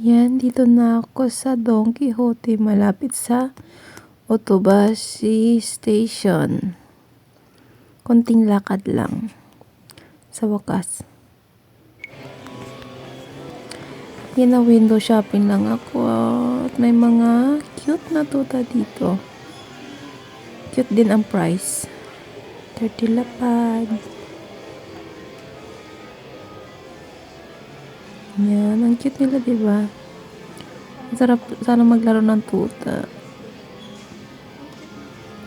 Yan, dito na ako sa Don Quixote, malapit sa Otobashi Station. Konting lakad lang. Sa wakas. Yan na, window shopping lang ako. At may mga cute na tuta dito. Cute din ang price. 30 lapad. Yan, ang cute nila, diba? Ang sarap sana maglaro ng tuta.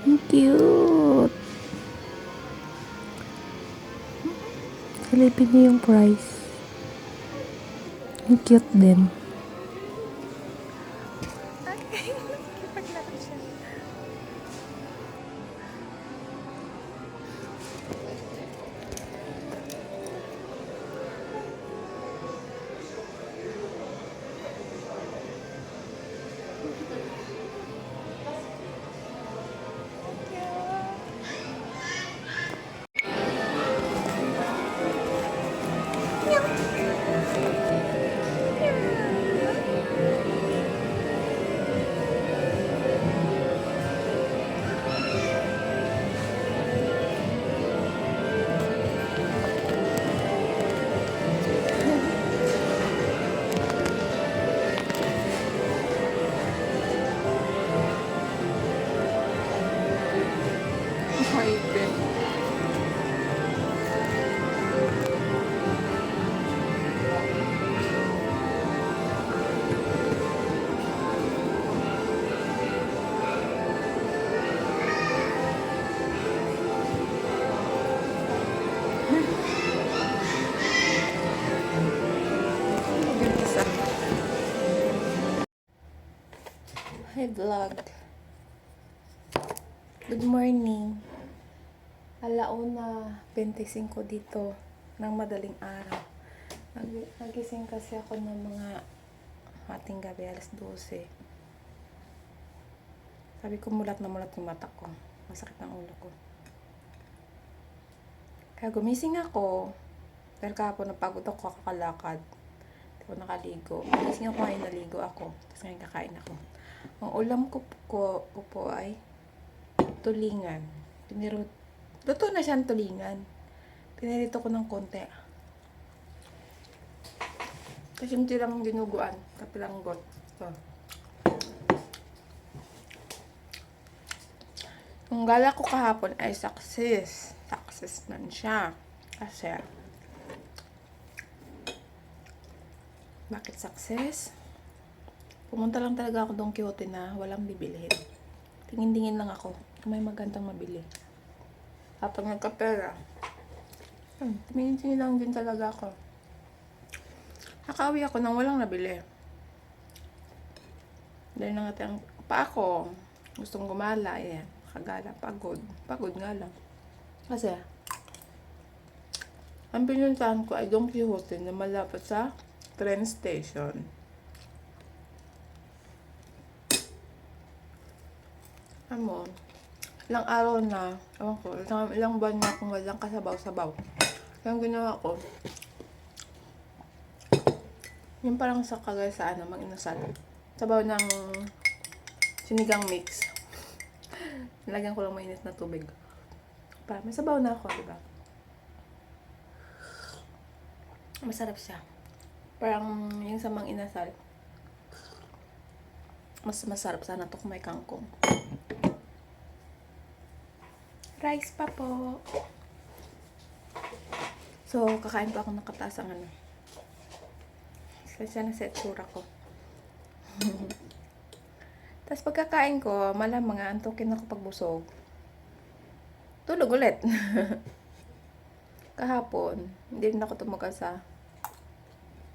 Ang cute. Silipin niyo yung price. Ang cute din. Hi vlog. Good morning. 1:25 dito ng madaling araw. Nagising kasi ako ng mga hating gabi, 12:00. Sabi ko mulat na mulat yung mata ko. Masakit ang ulo ko. Kaya gumising ako. Dahil kahapon napagod ako kakalakad. Hindi ko nakaligo. Gumising ako ngayon, naligo ako. Tapos ngayon kakain ako. Ang ulam ko po ay tulingan. Luto na siyang tulingan. Pinirito ko ng konti. Kasi hindi lang dinuguan. Kapilanggot. So. Ang gala ko kahapon ay success. Success man siya. Kasi bakit success? Pumunta lang talaga ako Don Quixote na walang bibilhin. Tingin-tingin lang ako kung may magandang mabili. Kapag nagkapera, tingin-tingin lang din talaga ako. Nakauwi ako nang walang nabili. Dahil na nga ang pa ako, gustong gumala, kagala, pagod. Pagod nga lang. Kasi, ang pinuntahan ko ay Don Quixote na malapit sa train station. Ilang araw na, ewan ko, ilang buwan na akong walang kasabaw-sabaw. Kaya ang ginawa ko, yung parang sa kagaya sa mag-inasal. Sabaw ng sinigang mix. Nilagyan ko lang mainit na tubig. Para may sabaw na ako, diba? Masarap siya. Parang yung sa mang-inasal. Mas masarap sana to kung may kangkong. Rice pa po. So, kakain pa ako ng katasang Kasi na sa itsura ko. Tapos pagkakain ko, malamang antukin ako pagbusog. Tulog ulit. Kahapon, hindi rin ako tumagal sa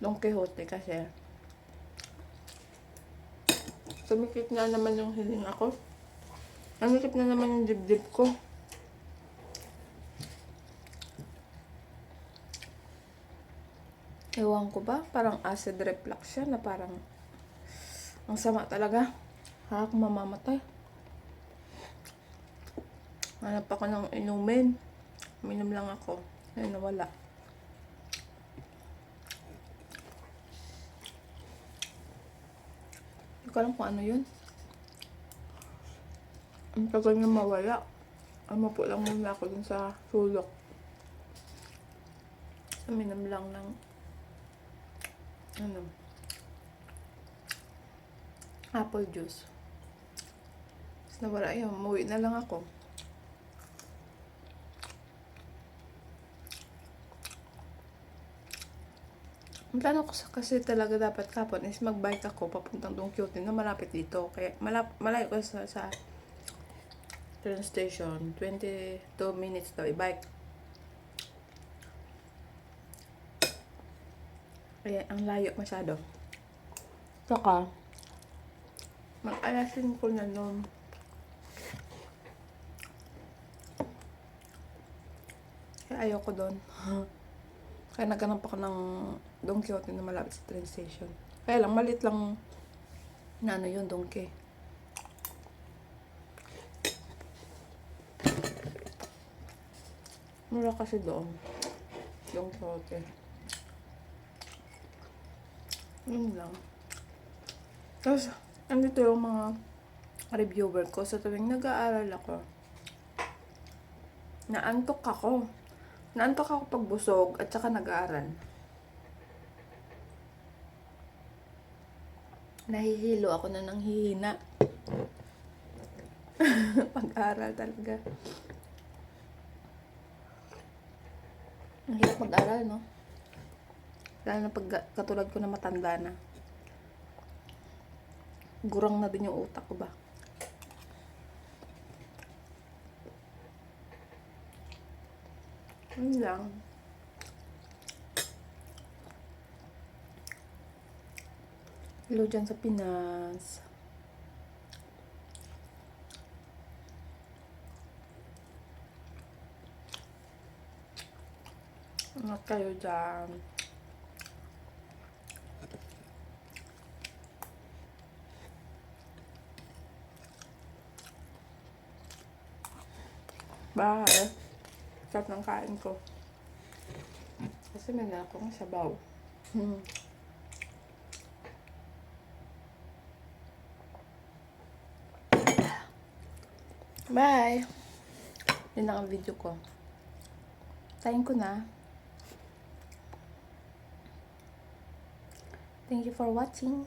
Don Quixote kasi sumikip na naman yung hiling ako. Namikip na naman yung dibdib ko. Ewan ko ba, parang acid reflux siya na parang ang sama talaga. Harap mamamatay. Hanap ako ng inumin. Uminom lang ako. Ayun, nawala. Hindi ko alam kung ano yun. Ang tagal na mawala. Umupo lang muna ako dun sa sulok. Uminom lang ng apple juice. Tapos nawala yun. Umuwi na lang ako. Ang plano ko kasi talaga dapat kapon is magbike ako papuntang Don Quixote na malapit dito. Kaya malayo ko sa train station. 22 minutes daw i-bike. Kaya ang layo masyado. Saka, mag-alasin ko na nun. Kaya ayoko doon. Kaya naghanap ako ng Don Quixote na malapit sa train station. Kaya lang, malit lang na ano yun, Donkey. Mura kasi doon. Don Quixote. Yun lang. Tapos, andito yung mga reviewer ko sa tuwing nag-aaral ako. Naantok ako. Naantok ako pag busog at saka nag-aaral. Nahihilo ako na ng hihina. Pag-aral talaga. Ang hirap mag-aral, no? Lalo na pag katulad ko na matanda na. Gurang na din yung utak ko ba? Yun lang. Hello dyan sa Pinas. Ingat kayo dyan. Bye. Sarap ng kain ko. Kasi may na akong sabaw. Bye! Yun lang ang video ko. Tayin ko na. Thank you for watching.